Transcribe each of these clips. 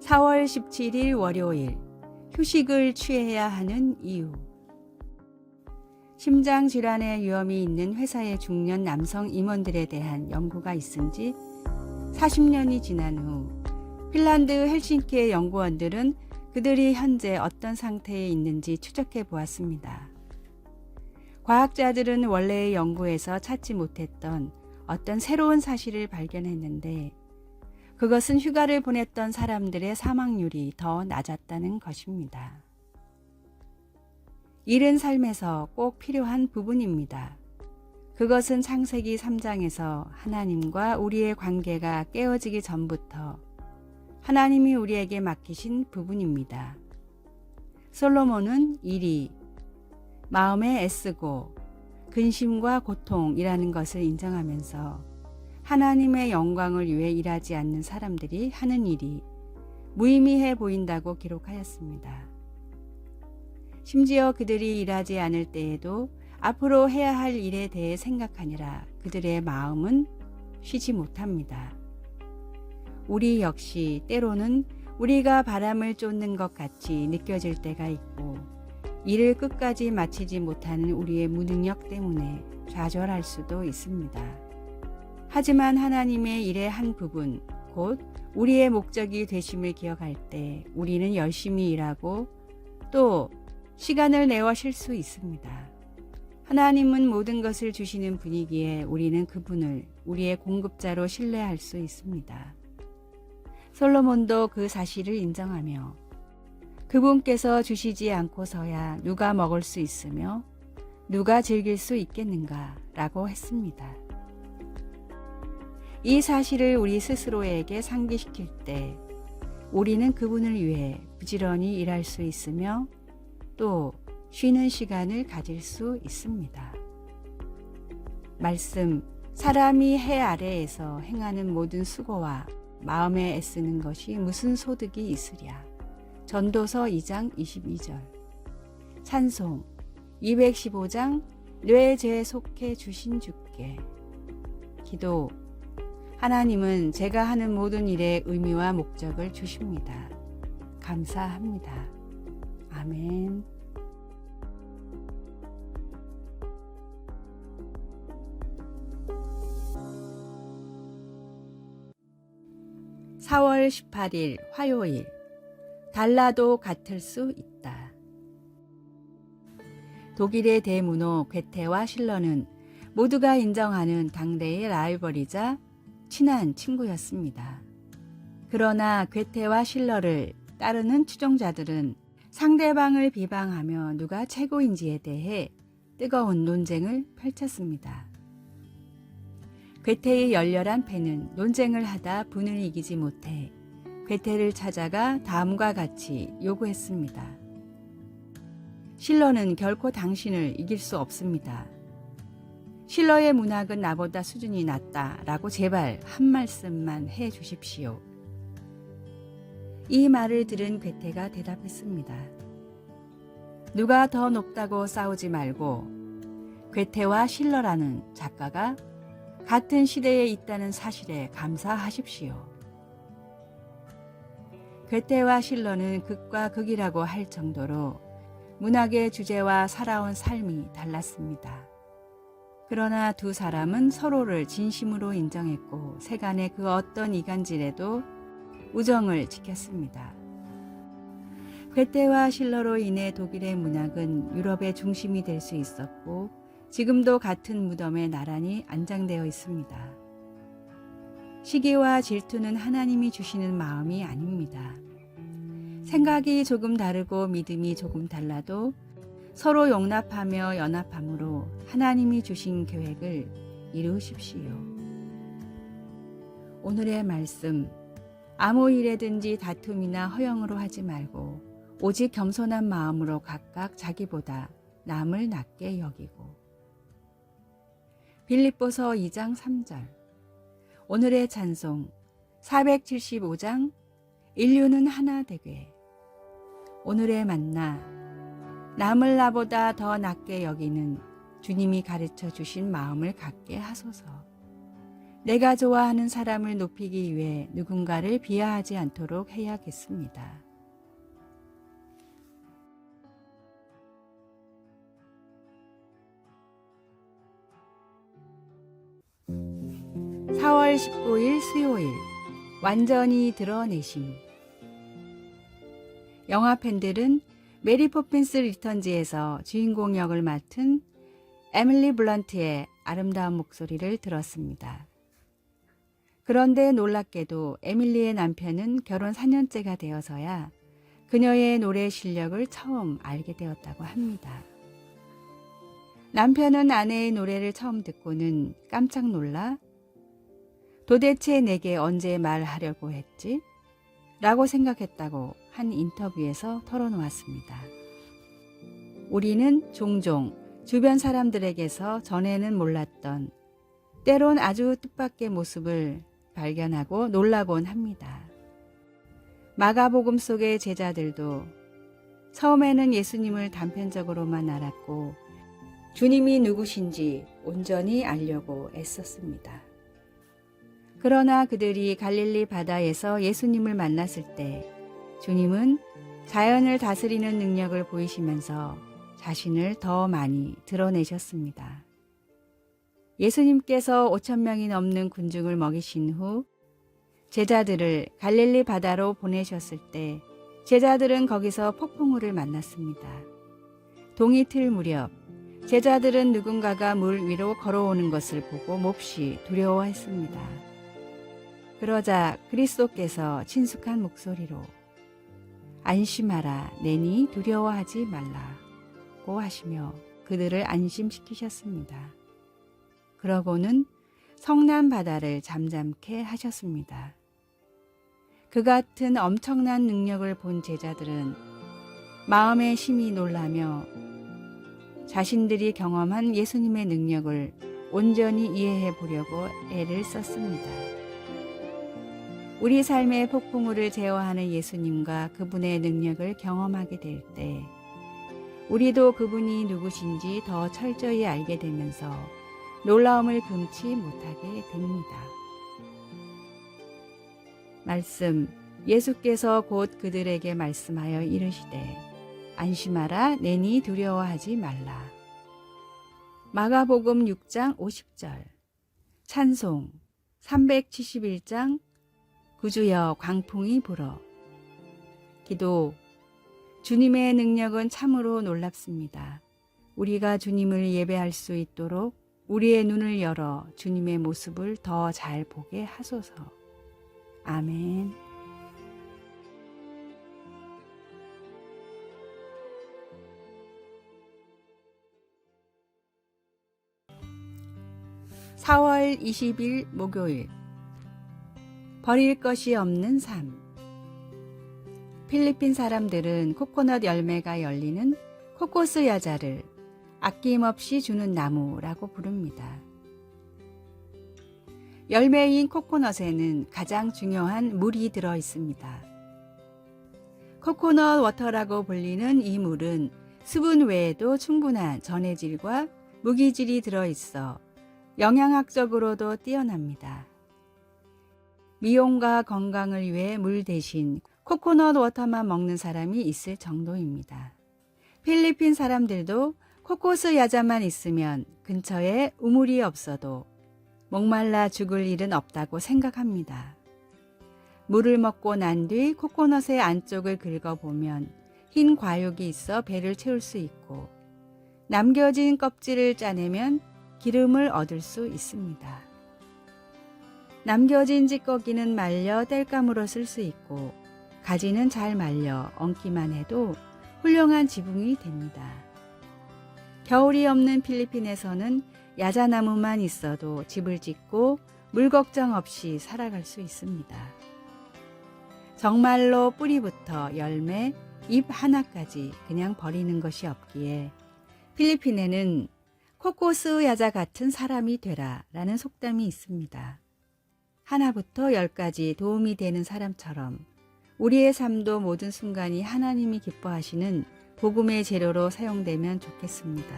4월 17일 월요일, 휴식을 취해야 하는 이유. 심장질환의 위험이 있는 회사의 중년 남성 임원들에 대한 연구가 있은 지 40년이 지난 후 핀란드 헬싱키의 연구원들은 그들이 현재 어떤 상태에 있는지 추적해 보았습니다. 과학자들은 원래의 연구에서 찾지 못했던 어떤 새로운 사실을 발견했는데 그것은 휴가를 보냈던 사람들의 사망률이 더 낮았다는 것입니다. 일은 삶에서 꼭 필요한 부분입니다. 그것은 창세기 3장에서 하나님과 우리의 관계가 깨어지기 전부터 하나님이 우리에게 맡기신 부분입니다. 솔로몬은 일이 마음에 애쓰고 근심과 고통이라는 것을 인정하면서 하나님의 영광을 위해 일하지 않는 사람들이 하는 일이 무의미해 보인다고 기록하였습니다. 심지어 그들이 일하지 않을 때에도 앞으로 해야 할 일에 대해 생각하니라 그들의 마음은 쉬지 못합니다. 우리 역시 때로는 우리가 바람을 쫓는 것 같이 느껴질 때가 있고 일을 끝까지 마치지 못하는 우리의 무능력 때문에 좌절할 수도 있습니다. 하지만 하나님의 일의 한 부분, 곧 우리의 목적이 되심을 기억할 때 우리는 열심히 일하고 또 시간을 내어 쉴 수 있습니다. 하나님은 모든 것을 주시는 분이기에 우리는 그분을 우리의 공급자로 신뢰할 수 있습니다. 솔로몬도 그 사실을 인정하며 그분께서 주시지 않고서야 누가 먹을 수 있으며 누가 즐길 수 있겠는가 라고 했습니다. 이 사실을 우리 스스로에게 상기시킬 때 우리는 그분을 위해 부지런히 일할 수 있으며 또 쉬는 시간을 가질 수 있습니다. 말씀, 사람이 해 아래에서 행하는 모든 수고와 마음에 애쓰는 것이 무슨 소득이 있으랴. 전도서 2장 22절. 찬송 215장 뇌 죄 속해 주신 주께. 기도, 하나님은 제가 하는 모든 일에 의미와 목적을 주십니다. 감사합니다. 아멘. (4월 18일) 화요일. 달라도 같을 수 있다. 독일의 대문호 괴테와 실러는 모두가 인정하는 당대의 라이벌이자 친한 친구였습니다. 그러나 괴테와 실러를 따르는 추종자들은 상대방을 비방하며 누가 최고인지에 대해 뜨거운 논쟁을 펼쳤습니다. 괴테의 열렬한 패는 논쟁을 하다 분을 이기지 못해 괴테를 찾아가 다음과 같이 요구했습니다. 실러는 결코 당신을 이길 수 없습니다. 실러의 문학은 나보다 수준이 낮다 라고 제발 한 말씀만 해 주십시오. 이 말을 들은 괴테가 대답했습니다. 누가 더 높다고 싸우지 말고 괴테와 실러라는 작가가 같은 시대에 있다는 사실에 감사하십시오. 괴테와 실러는 극과 극이라고 할 정도로 문학의 주제와 살아온 삶이 달랐습니다. 그러나 두 사람은 서로를 진심으로 인정했고 세간의 그 어떤 이간질에도 우정을 지켰습니다. 괴테와 실러로 인해 독일의 문학은 유럽의 중심이 될 수 있었고 지금도 같은 무덤에 나란히 안장되어 있습니다. 시기와 질투는 하나님이 주시는 마음이 아닙니다. 생각이 조금 다르고 믿음이 조금 달라도 서로 용납하며 연합함으로 하나님이 주신 계획을 이루십시오. 오늘의 말씀, 아무 일에든지 다툼이나 허영으로 하지 말고 오직 겸손한 마음으로 각각 자기보다 남을 낮게 여기고. 빌립보서 2장 3절. 오늘의 찬송 475장 인류는 하나 되게. 오늘의 만나, 남을 나보다 더 낮게 여기는 주님이 가르쳐 주신 마음을 갖게 하소서. 내가 좋아하는 사람을 높이기 위해 누군가를 비하하지 않도록 해야겠습니다. (4월 19일) 수요일 완전히 드러내심. 영화 팬들은 메리 포핀스 리턴즈에서 주인공 역을 맡은 에밀리 블런트의 아름다운 목소리를 들었습니다. 그런데 놀랍게도 에밀리의 남편은 결혼 4년째가 되어서야 그녀의 노래 실력을 처음 알게 되었다고 합니다. 남편은 아내의 노래를 처음 듣고는 깜짝 놀라 도대체 내게 언제 말하려고 했지? 라고 생각했다고 한 인터뷰에서 털어놓았습니다. 우리는 종종 주변 사람들에게서 전에는 몰랐던 때론 아주 뜻밖의 모습을 발견하고 놀라곤 합니다. 마가복음 속의 제자들도 처음에는 예수님을 단편적으로만 알았고 주님이 누구신지 온전히 알려고 애썼습니다. 그러나 그들이 갈릴리 바다에서 예수님을 만났을 때 주님은 자연을 다스리는 능력을 보이시면서 자신을 더 많이 드러내셨습니다. 예수님께서 5,000명이 넘는 군중을 먹이신 후 제자들을 갈릴리 바다로 보내셨을 때 제자들은 거기서 폭풍우를 만났습니다. 동이틀 무렵 제자들은 누군가가 물 위로 걸어오는 것을 보고 몹시 두려워했습니다. 그러자 그리스도께서 친숙한 목소리로 안심하라, 내니 두려워하지 말라고 하시며 그들을 안심시키셨습니다. 그러고는 성난 바다를 잠잠케 하셨습니다. 그 같은 엄청난 능력을 본 제자들은 마음에 심히 놀라며 자신들이 경험한 예수님의 능력을 온전히 이해해 보려고 애를 썼습니다. 우리 삶의 폭풍우를 제어하는 예수님과 그분의 능력을 경험하게 될 때 우리도 그분이 누구신지 더 철저히 알게 되면서 놀라움을 금치 못하게 됩니다. 말씀, 예수께서 곧 그들에게 말씀하여 이르시되 안심하라, 내니 두려워하지 말라. 마가복음 6장 50절. 찬송 371장 구주여 광풍이 불어. 기도. 주님의 능력은 참으로 놀랍습니다. 우리가 주님을 예배할 수 있도록 우리의 눈을 열어 주님의 모습을 더 잘 보게 하소서. 아멘. (4월 20일) 목요일. 버릴 것이 없는 삶. 필리핀 사람들은 코코넛 열매가 열리는 코코스 야자를 아낌없이 주는 나무라고 부릅니다. 열매인 코코넛에는 가장 중요한 물이 들어 있습니다. 코코넛 워터라고 불리는 이 물은 수분 외에도 충분한 전해질과 무기질이 들어 있어 영양학적으로도 뛰어납니다. 미용과 건강을 위해 물 대신 코코넛 워터만 먹는 사람이 있을 정도입니다. 필리핀 사람들도 코코스 야자만 있으면 근처에 우물이 없어도 목말라 죽을 일은 없다고 생각합니다. 물을 먹고 난 뒤 코코넛의 안쪽을 긁어보면 흰 과육이 있어 배를 채울 수 있고 남겨진 껍질을 짜내면 기름을 얻을 수 있습니다. 남겨진 찌꺼기는 말려 땔감으로 쓸 수 있고 가지는 잘 말려 얹기만 해도 훌륭한 지붕이 됩니다. 겨울이 없는 필리핀에서는 야자나무만 있어도 집을 짓고 물 걱정 없이 살아갈 수 있습니다. 정말로 뿌리부터 열매, 잎 하나까지 그냥 버리는 것이 없기에 필리핀에는 코코스 야자 같은 사람이 되라 라는 속담이 있습니다. 하나부터 열까지 도움이 되는 사람처럼 우리의 삶도 모든 순간이 하나님이 기뻐하시는 복음의 재료로 사용되면 좋겠습니다.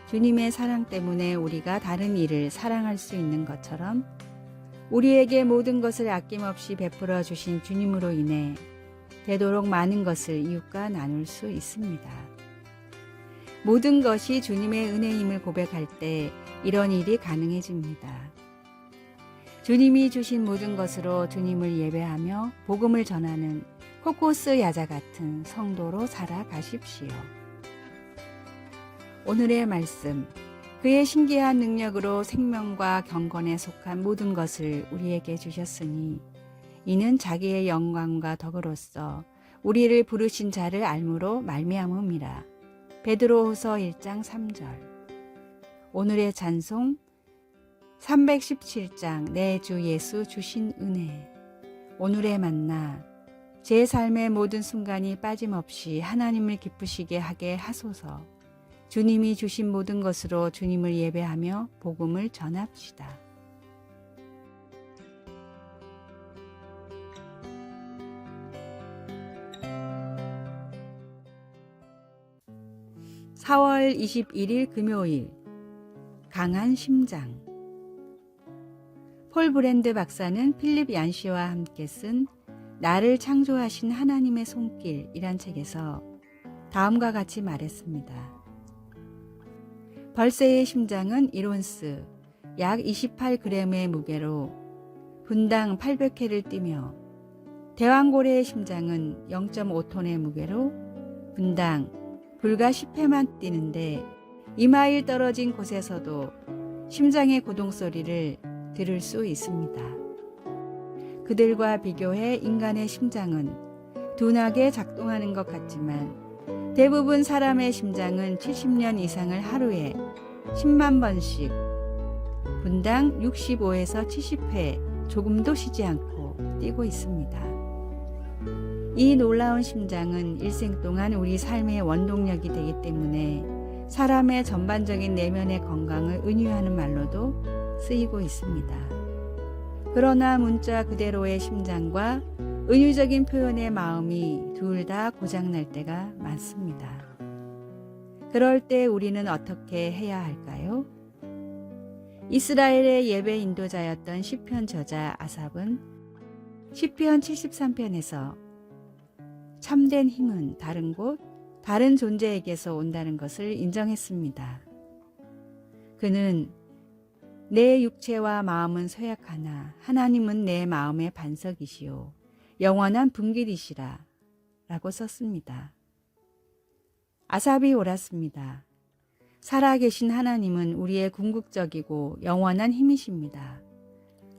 주님의 사랑 때문에 우리가 다른 이를 사랑할 수 있는 것처럼 우리에게 모든 것을 아낌없이 베풀어 주신 주님으로 인해 되도록 많은 것을 이웃과 나눌 수 있습니다. 모든 것이 주님의 은혜임을 고백할 때 이런 일이 가능해집니다. 주님이 주신 모든 것으로 주님을 예배하며 복음을 전하는 코코스 야자 같은 성도로 살아가십시오. 오늘의 말씀, 그의 신기한 능력으로 생명과 경건에 속한 모든 것을 우리에게 주셨으니 이는 자기의 영광과 덕으로서 우리를 부르신 자를 알므로 말미암음이라. 베드로후서 1장 3절. 오늘의 찬송 317장 내 주 예수 주신 은혜. 오늘의 만나 제 삶의 모든 순간이 빠짐없이 하나님을 기쁘시게 하게 하소서. 주님이 주신 모든 것으로 주님을 예배하며 복음을 전합시다. (4월 21일) 금요일 강한 심장. 폴 브랜드 박사는 필립 얀시와 함께 쓴 나를 창조하신 하나님의 손길이란 책에서 다음과 같이 말했습니다. 벌새의 심장은 1온스, 약 28g의 무게로 분당 800회를 뛰며 대왕고래의 심장은 0.5톤의 무게로 분당 불과 10회만 뛰는데 2마일 떨어진 곳에서도 심장의 고동소리를 들을 수 있습니다. 그들과 비교해 인간의 심장은 둔하게 작동하는 것 같지만 대부분 사람의 심장은 70년 이상을 하루에 10만 번씩 분당 65에서 70회 조금도 쉬지 않고 뛰고 있습니다. 이 놀라운 심장은 일생 동안 우리 삶의 원동력이 되기 때문에 사람의 전반적인 내면의 건강을 은유하는 말로도 쓰이고 있습니다. 그러나 문자 그대로의 심장과 은유적인 표현의 마음이 둘 다 고장날 때가 많습니다. 그럴 때 우리는 어떻게 해야 할까요? 이스라엘의 예배 인도자였던 시편 저자 아삽은 시편 73편에서 참된 힘은 다른 곳, 다른 존재에게서 온다는 것을 인정했습니다. 그는 내 육체와 마음은 쇠약하나 하나님은 내 마음의 반석이시요 영원한 분길이시라 라고 썼습니다. 아삽이 옳았습니다. 살아계신 하나님은 우리의 궁극적이고 영원한 힘이십니다.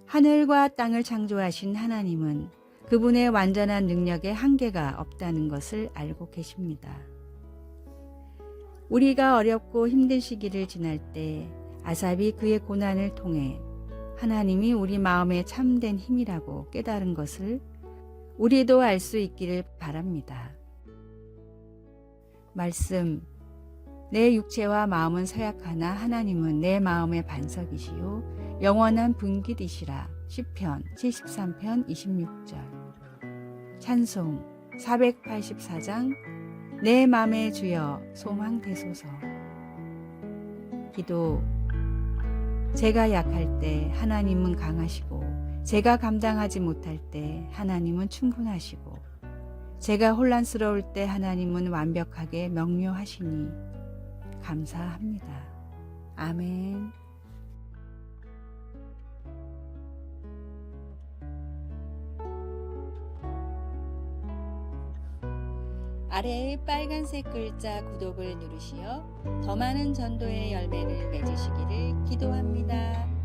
하늘과 땅을 창조하신 하나님은 그분의 완전한 능력에 한계가 없다는 것을 알고 계십니다. 우리가 어렵고 힘든 시기를 지날 때 아삽이 그의 고난을 통해 하나님이 우리 마음의 참된 힘이라고 깨달은 것을 우리도 알 수 있기를 바랍니다. 말씀, 내 육체와 마음은 쇠약하나 하나님은 내 마음의 반석이시요 영원한 분깃이시라. 시편 73편 26절. 찬송 484장 내 맘의 주여 소망되소서. 기도, 제가 약할 때 하나님은 강하시고 제가 감당하지 못할 때 하나님은 충분하시고 제가 혼란스러울 때 하나님은 완벽하게 명료하시니 감사합니다. 아멘. 아래의 빨간색 글자 구독을 누르시어 더 많은 전도의 열매를 맺으시기를 기도합니다.